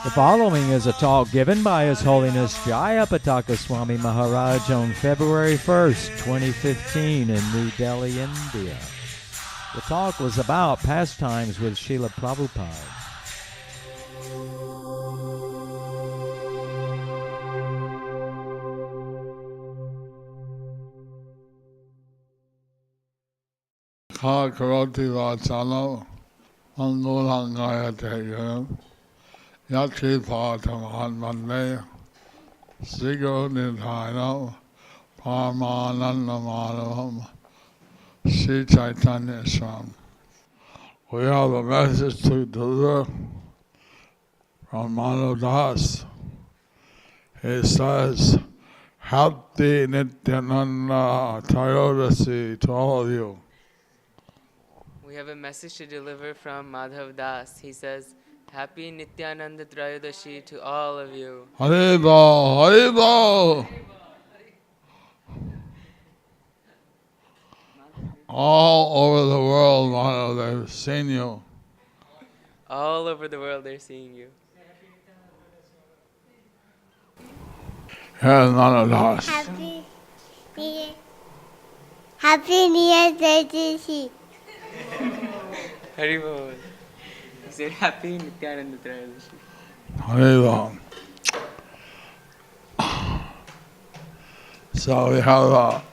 The following is a talk given by His Holiness Jayapataka Swami Maharaj on February 1st, 2015 in New Delhi, India. The talk was about pastimes with Srila Prabhupada. Karoti vachano angulangaya tegam yatri pataman mande sigo nidhano parmanandamanavam Sri Chaitanya Swami. We have a message to deliver from Madhav Das. He says, Happy Nityananda Trayodasi to all of you. We have a message to deliver from Madhav Das. He says, Happy Nityananda Trayodasi to all of you. Haribo, Haribo. All over the world, Madhav, they've seen you. All over the world they're seeing you. Here's Madhav Das. Happy New Year, Jayatisi. Haribol. He said, Happy Nityananda Trayodasi. Haribo. So we have a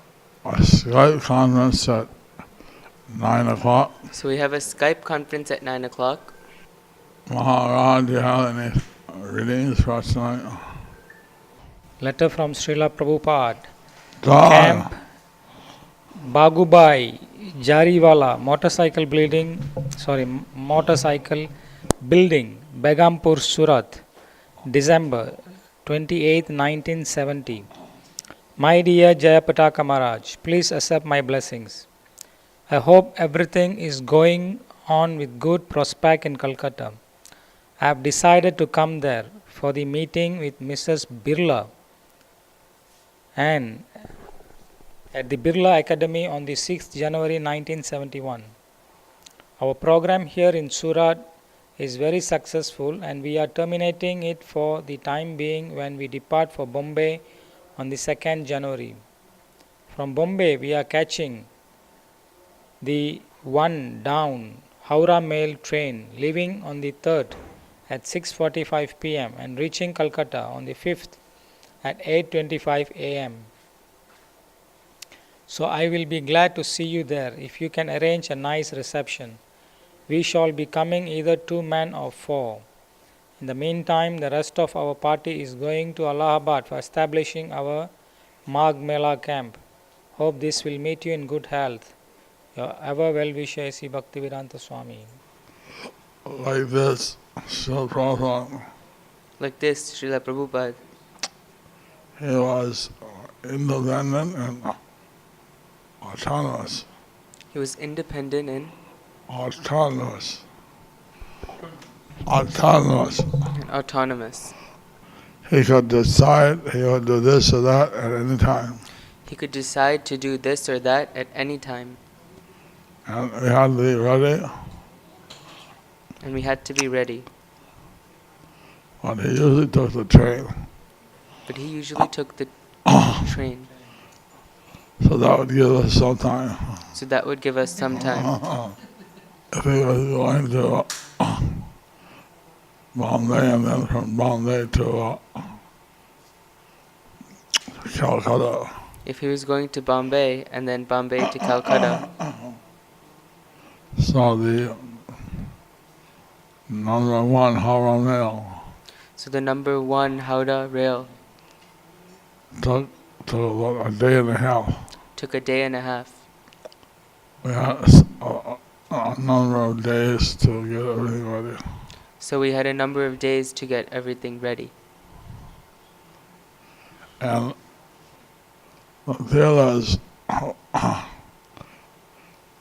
Skype conference at 9 o'clock. So we have a Skype conference at 9 o'clock. Maharaj, do you have any readings for us tonight? Letter from Srila Prabhupada. God. Camp Bagubai, Jariwala, motorcycle building, Begampur, Surat, December 28, 1970. My dear Jayapataka Maharaj, please accept my blessings. I hope everything is going on with good prospect in Calcutta. I have decided to come there for the meeting with Mrs. Birla and at the Birla Academy on the 6th January 1971. Our program here in Surat is very successful and we are terminating it for the time being when we depart for Bombay on the 2nd January. From Bombay we are catching the one down Howrah Mail train leaving on the 3rd at 6:45 p.m. and reaching Calcutta on the 5th at 8:25 a.m. So I will be glad to see you there if you can arrange a nice reception. We shall be coming either 2 men or 4. In the meantime, the rest of our party is going to Allahabad for establishing our Magh Mela camp. Hope this will meet you in good health. Your ever well-wisher Sri Bhaktivedanta Swami. Like this, Srila Prabhupada. Like this, Srila Prabhupada. He was independent and autonomous. He was independent and Autonomous. He could decide he would do this or that at any time. He could decide to do this or that at any time. And we had to be ready. But he usually took the train. So that would give us some time. If he was going to Bombay and then from Bombay to Calcutta. If he was going to Bombay and then Bombay to Calcutta. So the number 1 Howrah Mail. So the number 1 Howrah Rail took a day and a half. Took a day and a half. We had a number of days to get everything ready. So we had a number of days to get everything ready. And the Birlas,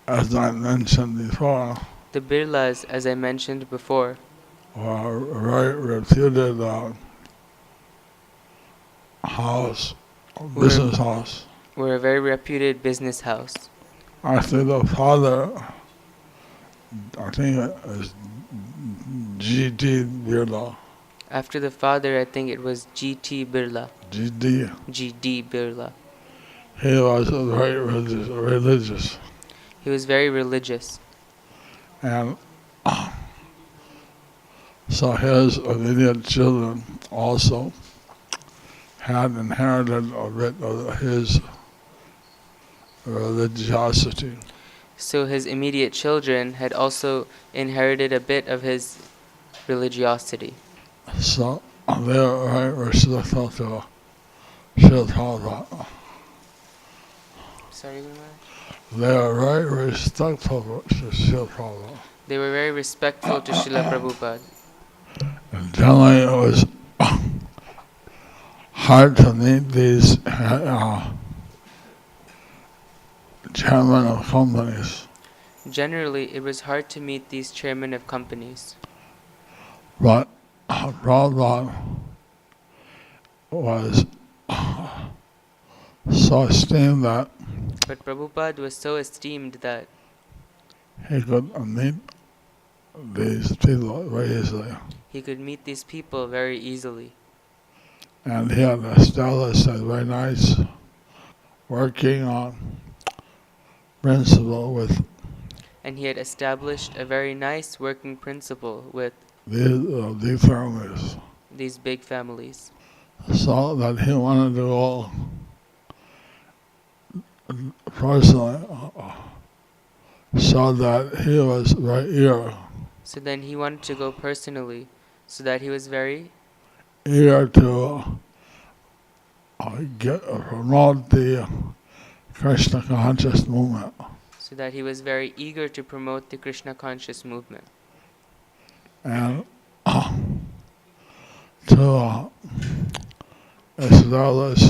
as I mentioned before, the Birlas, as I mentioned before, were a very reputed business house. were a very reputed business house. Actually, the father, I think it is G.T. Birla. After the father, I think it was G.T. Birla. G.D. G.D. Birla. He was very religious. He was very religious. And so his immediate children also had inherited a bit of his religiosity. So his immediate children had also inherited a bit of his religiosity. So they were very respectful to Srila Prabhupada. Sorry, Guru Maharaj? They were very respectful to Srila Prabhupada. They were very respectful to Srila Prabhupada. And generally it was hard to meet these chairmen of companies. Generally, it was hard to meet these chairmen of companies. But Prabhupada was so esteemed that But Prabhupada was so esteemed that he could meet these people very easily. he could meet these people very easily. And he had established a very nice working on principle with And he had established a very nice working principle with these families. these big families. So that he wanted to go personally, so that he was very eager So then he wanted to go personally, so that he was very to promote the Krishna conscious movement. so that he was very eager to promote the Krishna conscious movement And to establish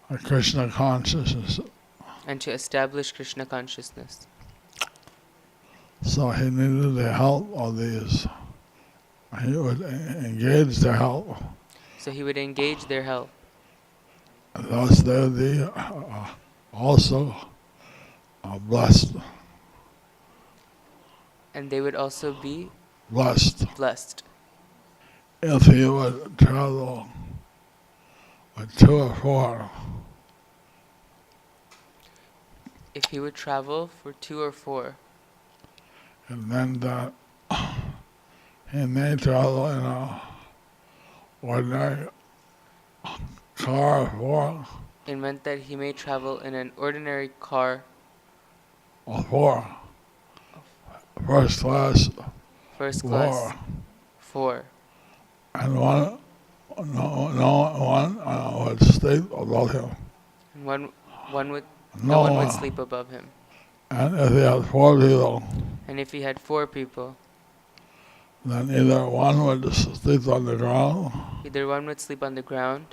a Krishna consciousness. and to establish Krishna consciousness. So he needed the help of these. He would engage their help. So he would engage their help. And thus they would be also blessed. And they would also be Blessed. blessed. If he would travel with 2 or 4, If he would travel for 2 or 4, it meant that he may travel in a ordinary car or it meant that he may travel in an ordinary car or 4, first class, first class 4, 4, and one would sleep above him. and no one would No, sleep above him. and if he had 4 people, And if he had 4 people, then either one would sleep on the ground either one would sleep on the ground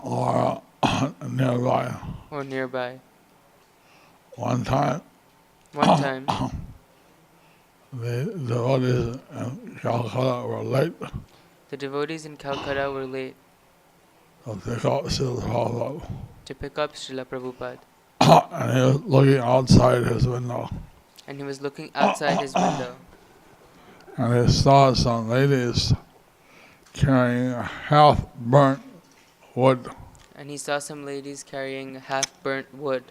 or nearby. or nearby. One time, One time, the devotees in Calcutta were late the devotees in Calcutta were late to pick up Srila Prabhupada. to pick up Srila Prabhupada. And he was looking outside his window. And he was looking outside his window. And he saw some ladies carrying half-burnt wood. And he saw some ladies carrying half-burnt wood.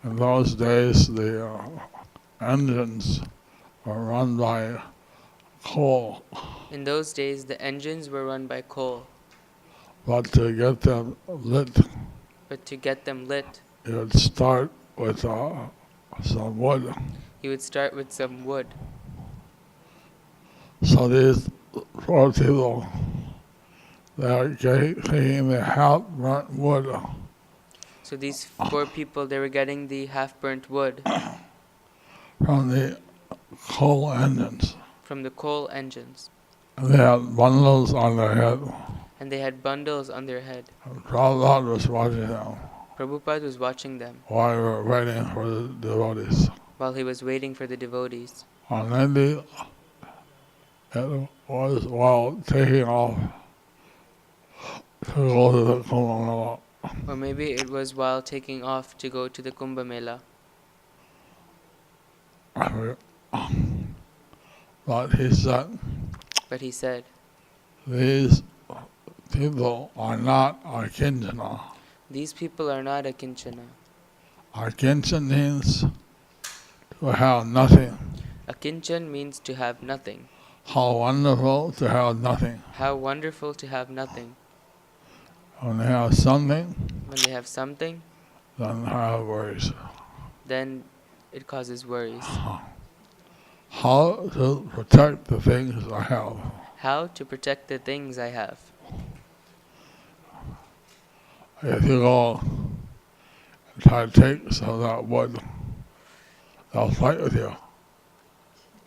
In those days, the engines were run by coal. In those days, the engines were run by coal. But to get them lit, But to get them lit, you would start with some wood. he would start with some wood. So these 4 people, they are taking the half-burnt wood So these 4 people, they were getting the half-burnt wood from the coal engines. from the coal engines. And they had bundles on their head. And they had bundles on their head. And Prabhupada was watching them Prabhupada was watching them while we were waiting for the devotees. while he was waiting for the devotees. On Monday, it was while taking off to go to the Kumbh Mela. Or maybe it was while taking off to go to the Kumbh Mela. But he said, these people are not Akinchana. These people are not Akinchana. Akinchan means to have nothing. Akinchan means to have nothing. How wonderful to have nothing. How wonderful to have nothing. When they have something, When they have something, then they have worries. then it causes worries. How to protect the things I have. How to protect the things I have. If you go and try to take some of that wood, they'll fight with you.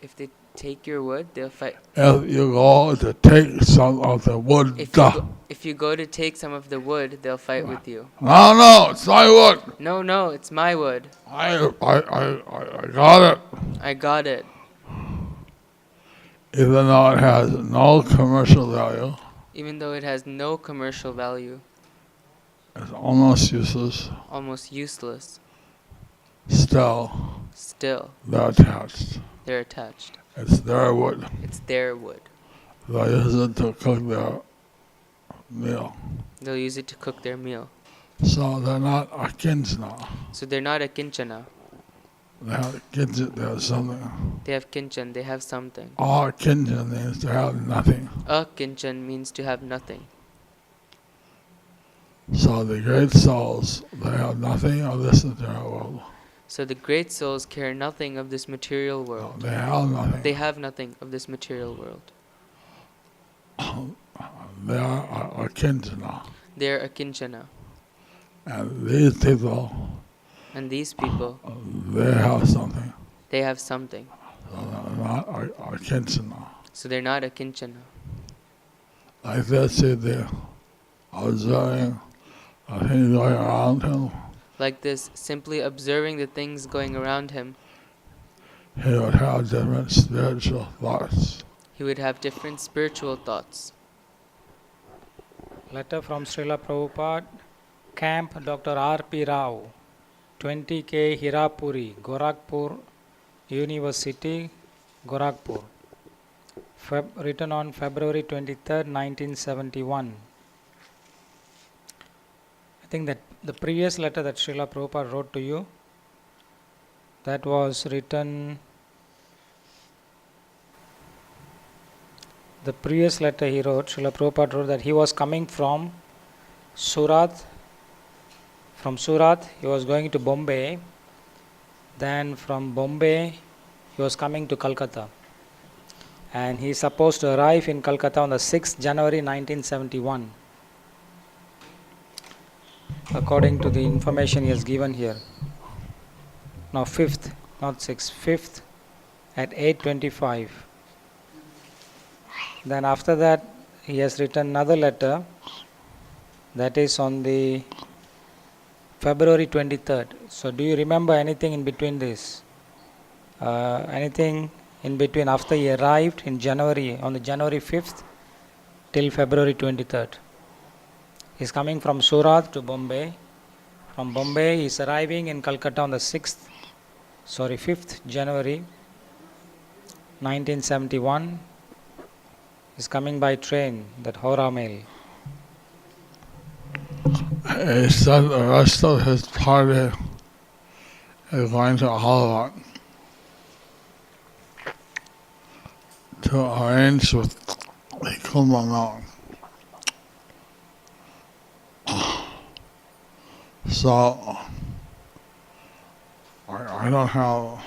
If they take your wood, they'll fight. If you go to take some of the wood, If you go to take some of the wood, they'll fight with you. no, it's my wood. No, it's my wood. I got it. I got it. Even though it has no commercial value, Even though it has no commercial value. it's almost useless. Almost useless. Still, they're attached. They're attached. It's their wood. It's their wood. They use it to cook their meal. They'll use it to cook their meal. So they're not Akinchana. So they're not a kinchana. They have Kinchan, they have something. They have kinchan, they have something. All Kinchan means to have nothing. A kinchan means to have nothing. So the great souls, they have nothing of this material world. So the great souls care nothing of this material world. They have nothing. They have nothing of this material world. They are Akinchana. They are a kinchana. And these people, they have something. They have something. So they're not Akinchana. So they're not a kinchana. Like this, they're observing the things going around him. Like this, simply observing the things going around him, He would have different spiritual thoughts. he would have different spiritual thoughts. Letter from Srila Prabhupada, Camp Dr. R.P. Rao, 20K Hirapuri, Gorakhpur University, Gorakhpur. Written on February 23rd, 1971. I think that the previous letter that Srila Prabhupada wrote to you, that was written, the previous letter he wrote, Srila Prabhupada wrote that he was coming from Surat. From Surat, he was going to Bombay. Then from Bombay, he was coming to Calcutta. And he is supposed to arrive in Calcutta on the 6th January 1971. According to the information he has given here. Now 5th, not 6th, 5th at 8:25. Then after that, he has written another letter that is on the February 23rd. So do you remember anything in between this? Anything in between after he arrived in January, on the January 5th till February 23rd? He is coming from Surat to Bombay. From Bombay he is arriving in Calcutta on the 5th January 1971. He is coming by train, that Howrah Mail. He said the rest of his party is going to Allahabad to arrange with the Kumbh Mela. So I don't have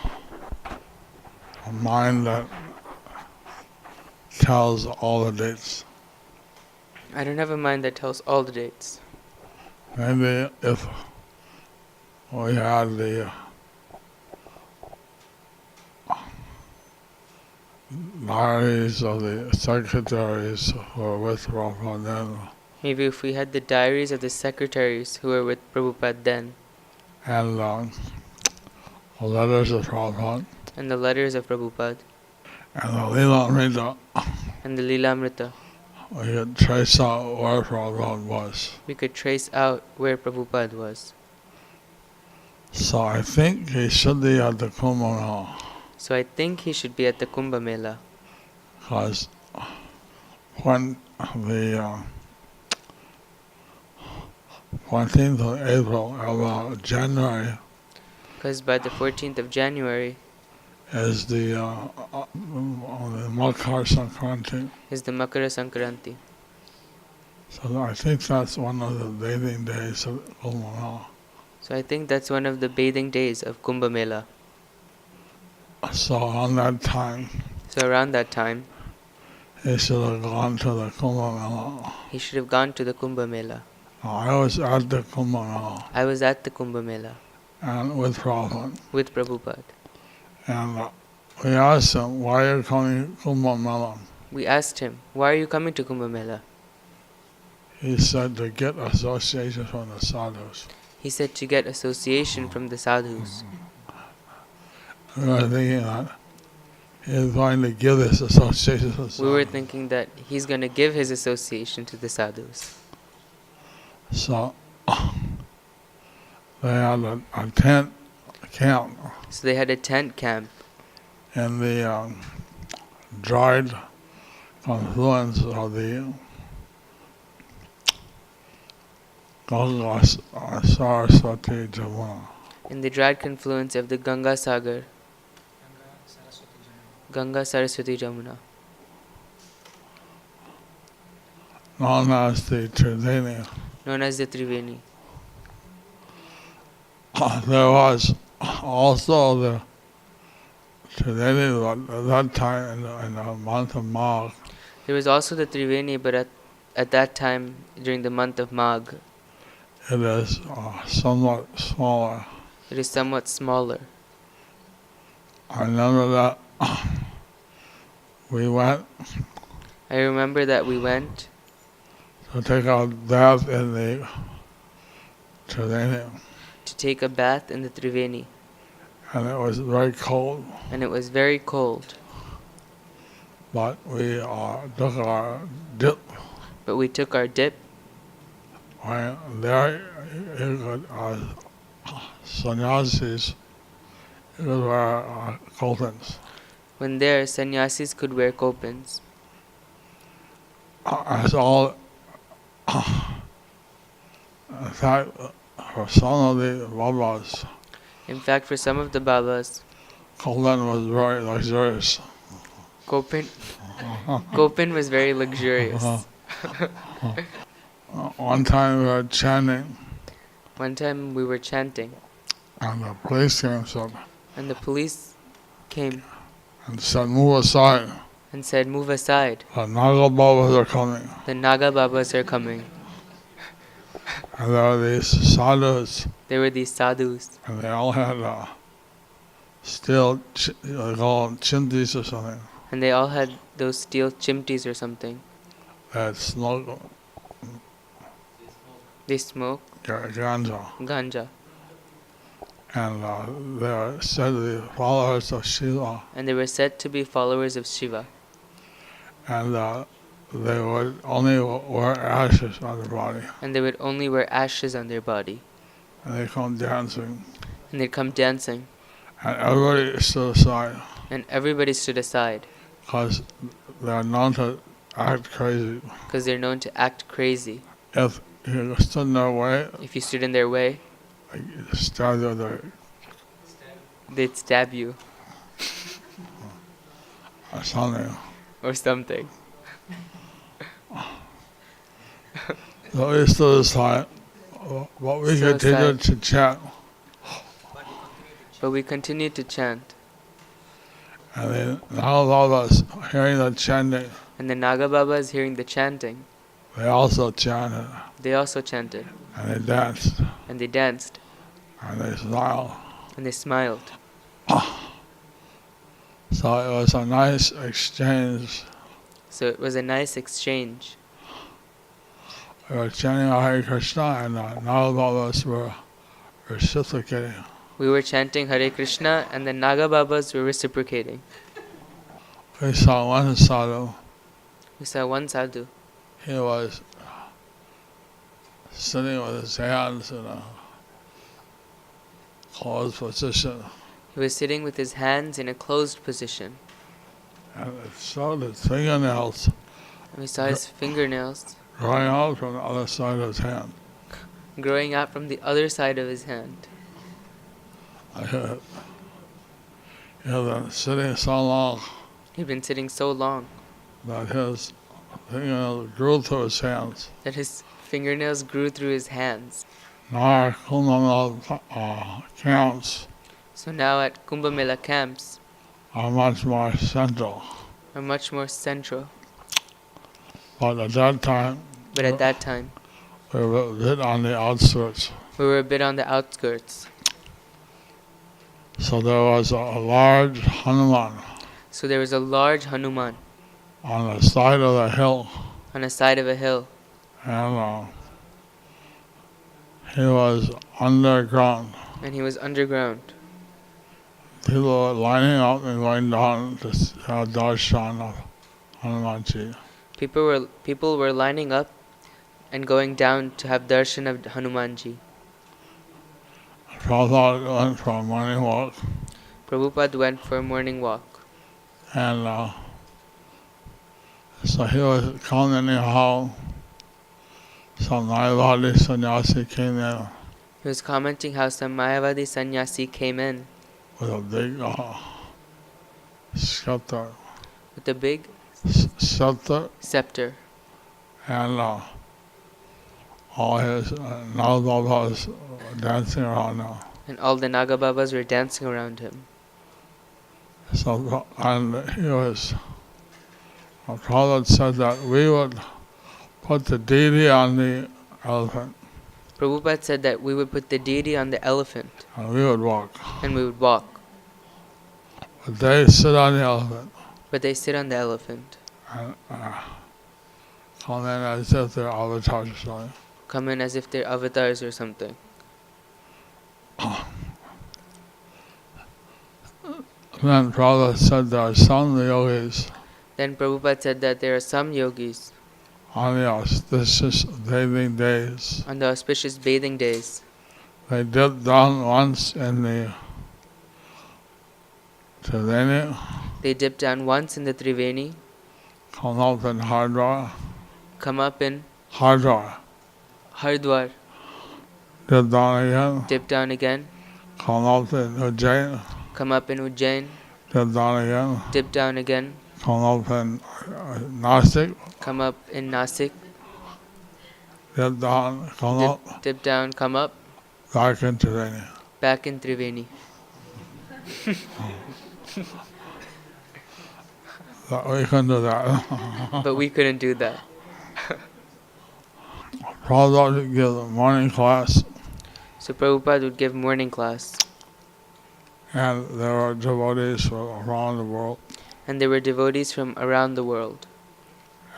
a mind that tells all the dates. I don't have a mind that tells all the dates. Maybe if we had the diaries of the secretaries who were with Prabhupada then, Maybe if we had the diaries of the secretaries who were with Prabhupada then, and the letters of Prabhupada, and the letters of Prabhupada, and the Leela Amrita, and the Lilamrita, we could trace out where Prabhupada was. we could trace out where Prabhupada was. So I think he should be at the Kumbh Mela, So I think he should be at the Kumbh Mela, because when the 14th of April, about January, because by the 14th of January is the Makar Sankranti. is the Makara Sankranti. So I think that's one of the bathing days of Kumbh Mela. So I think that's one of the bathing days of Kumbh Mela. So on that time, So around that time, he should have gone to the Kumbh Mela. he should have gone to the Kumbh Mela. I was at the Kumbh Mela I was at the Kumbh Mela and with Prabhupada. with Prabhupada. And we asked him, why are you coming to Kumbh Mela? We asked him, why are you coming to Kumbh Mela? He said to get association from the sadhus. He said to get association from the sadhus. We were thinking that he was going to give this association to the sadhus. We were thinking that he's going to give his association to the sadhus. So they had a tent camp So they had a tent camp in the dried confluence of the Ganga Saraswati Jamuna. in the dried confluence of the Ganga Sagar, Ganga Saraswati Jamuna, Known as the Trideni. known as the Triveni. There was also the Trideni at that time in the month of Magh. There was also the Triveni, but at that time, during the month of Magh, It is somewhat smaller. it is somewhat smaller. I remember that we went I remember that we went to take a bath in the Trideni, to take a bath in the Triveni, and it was very cold. and it was very cold, But we took our dip. but we took our dip. When there, you could sannyasis, you could wear coatings. When there, sannyasis could wear kopins. As all, in fact, for some of the babas, In fact, for some of the Babas, Kolan was very luxurious. kopin was very luxurious. One time we were chanting, One time we were chanting, and the police came up and the police came and said, "Move aside. and said, "Move aside. The Naga Babas are coming." The Naga Babas are coming." And there were these sadhus, There were these sadhus, and they all had steel, they call them chintis or something, and they all had those steel chimtis or something. that smoke They smoke ganja. ganja, And they were said to be followers of Shiva, and they were said to be followers of Shiva, and they would only wear ashes on their body, and they would only wear ashes on their body, and they come dancing, and they'd come dancing, and everybody stood aside and everybody stood aside because they are known to act crazy. because they're known to act crazy. If you stood in their way, If you stood in their way, they stab you with their they'd stab you or something. or something. So we stood aside, but we Stood continued aside. to chant, But we continued to chant, and then all of us hearing the chanting, and the Naga Babas, hearing the chanting, they also chanted, they also chanted, and they danced, and they danced, and they smiled. and they smiled. So it was a nice exchange. So it was a nice exchange. We were chanting Hare Krishna, and Naga Babas were reciprocating. We were chanting Hare Krishna, and the Naga Babas were reciprocating. We saw one sadhu, We saw one sadhu he was sitting with his hands in a closed position, He was sitting with his hands in a closed position, and it showed his fingernails and we saw his fingernails growing out from the other side of his hand. growing out from the other side of his hand. He had been sitting so long He'd been sitting so long that his fingernails grew through his hands. that his fingernails grew through his hands. Now our Kumbh camps So now at Kumbh Mela camps are much more central. are much more central. But at that time, But at that time, we were a bit on the outskirts. we were a bit on the outskirts. So there was a large Hanuman So there was a large Hanuman on the side of the hill, on the side of a hill, and he was underground. and he was underground. People were lining up and going down to have darshan of Hanumanji. People were lining up and going down to have darshan of Hanumanji. Prabhupada went for a morning walk, Prabhupada went for a morning walk. and so he was commenting how some Mayavadi sannyasi came in He was commenting how some Mayavadi sannyasi came in with a big scepter, with a big scepter, and all his Nagababas dancing around now. and all the Nagababas were dancing around him. So, and he was, Prabhupada said that we would put the deity on the elephant Prabhupada said that we would put the deity on the elephant and we would walk. and we would walk. But they sit on the elephant But they sit on the elephant, and come in as if they're avatars or something. come in as if they're avatars or something. Then Prabhupada said there are some yogis Then Prabhupada said that there are some yogis on the auspicious bathing days. on the auspicious bathing days. They dip down once in the Triveni, They dip down once in the Triveni, come up in Hardwar, come up in Hardwar, Hardwar, dip down again, dip down again, come up in Ujjain, come up in Ujjain, dip down again, dip down again, come up in Nasik, come up in Nasik, dip down, come up, dip down, come up, back in Triveni. back in Triveni. We couldn't do that. But we couldn't do that. Prabhupada would give a morning class, So Prabhupada would give morning class, and there were devotees from around the world, and there were devotees from around the world.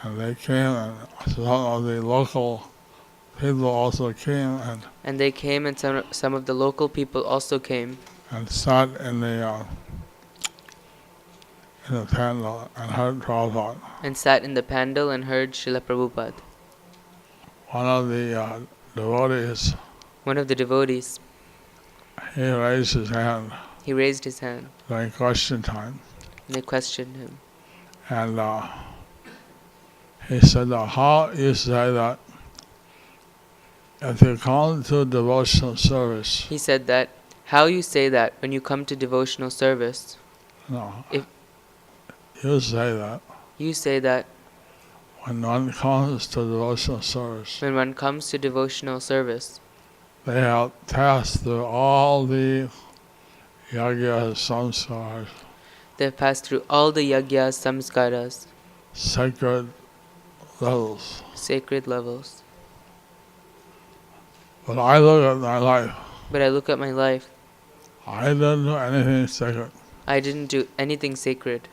and they came, and some of the local people also came And they came, and some of the local people also came and sat in the pandal and heard Prabhupada. and sat in the pandal and heard Srila Prabhupada. One of the devotees, One of the devotees, he raised his hand he raised his hand, during question time, and they questioned him. and he said, how you say that if you come to devotional service, He said that, how you say that when you come to devotional service, no, If- you say that you say that when one comes to devotional service, when one comes to devotional service, they have passed through all the yagya samskaras, they've passed through all the yagyas, samskaras, sacred levels. sacred levels. But I look at my life, But I look at my life, I didn't do anything sacred. I didn't do anything sacred.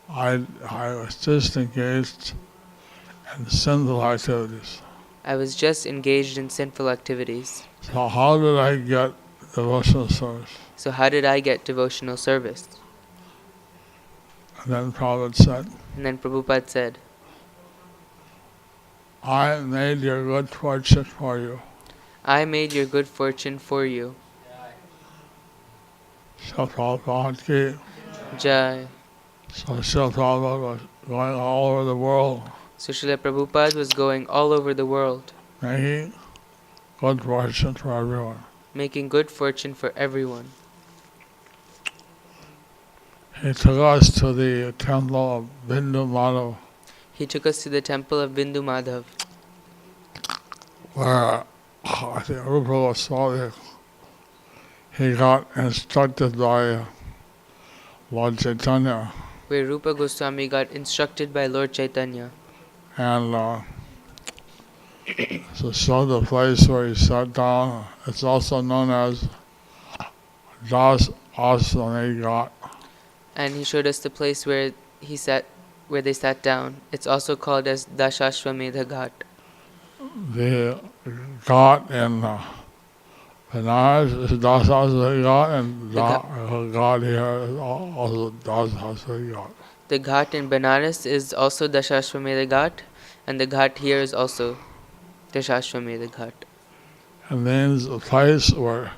I was just engaged in sinful activities. I was just engaged in sinful activities. So how did I get devotional service? So how did I get devotional service? And then Prabhupada said, And then Prabhupada said, I made your good fortune for you. I made your good fortune for you. Srila Prabhupada ki. Jai. So Srila Prabhupada was going all over the world, So Srila Prabhupada was going all over the world, making good fortune for everyone. making good fortune for everyone. He took us to the temple of Bindu Madhav, He took us to the temple of Bindu Madhav, where the Rupa Goswami, he got instructed by Lord Chaitanya, where Rupa Goswami got instructed by Lord Chaitanya. and to show the place where he sat down. It's also known as Das Aswami Ghat. And he showed us the place where they sat down. It's also called as Dashashwamedha Ghat. The Ghat in Benares is Das Aswami Ghat, and the Ghat here is also Das Aswami Ghat. The Ghat in Benares is also Dashashwamedha Ghat, and the Ghat here is also Dashashwamedha Ghat. It means a place where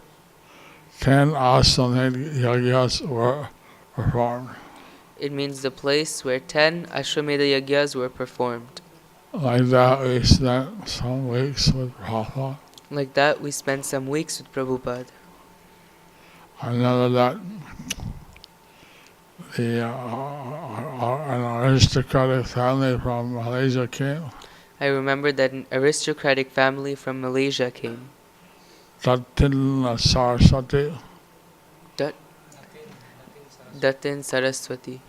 10 Ashwamedha Yagyas were performed. It means the place where 10 Ashwamedha Yagyas were performed. Like that, we spent some weeks with Prabhupada. Like that, we spent some weeks with Prabhupada. I remember that an aristocratic family from Malaysia came. I remember that an aristocratic family from Malaysia came. Datin Saraswati. Datin Saraswati.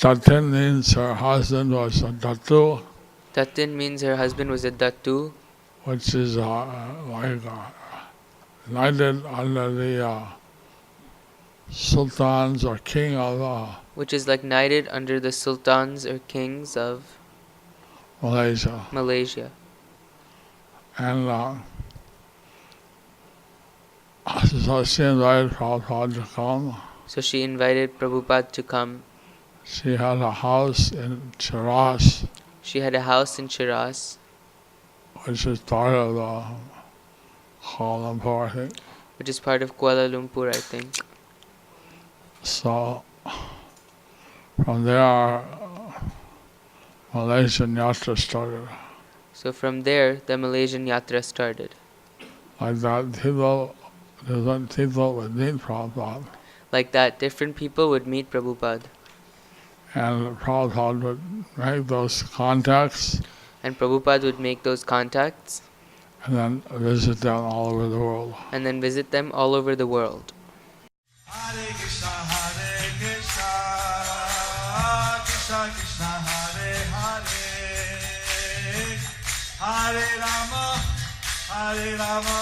Datin means her husband was a Datu, Datin means her husband was a Datu, which is knighted under the sultans or king of which is like knighted under the sultans or kings of Malaysia. And so she invited Prabhupada to come. So she invited Prabhupada to come. She had a house in Cheras, She had a house in Shiraz, which is part of Kuala Lumpur, I think. which is part of Kuala Lumpur, I think. So from there, our Malaysian Yatra started. So from there, the Malaysian Yatra started. Like that, different people would meet Prabhupada. Like that, different people would meet Prabhupada. And Prabhupada would make those contacts And Prabhupada would make those contacts and then visit them all over the world. and then visit them all over the world. Hare Krishna, Krishna Krishna, Hare Hare, Hare Rama,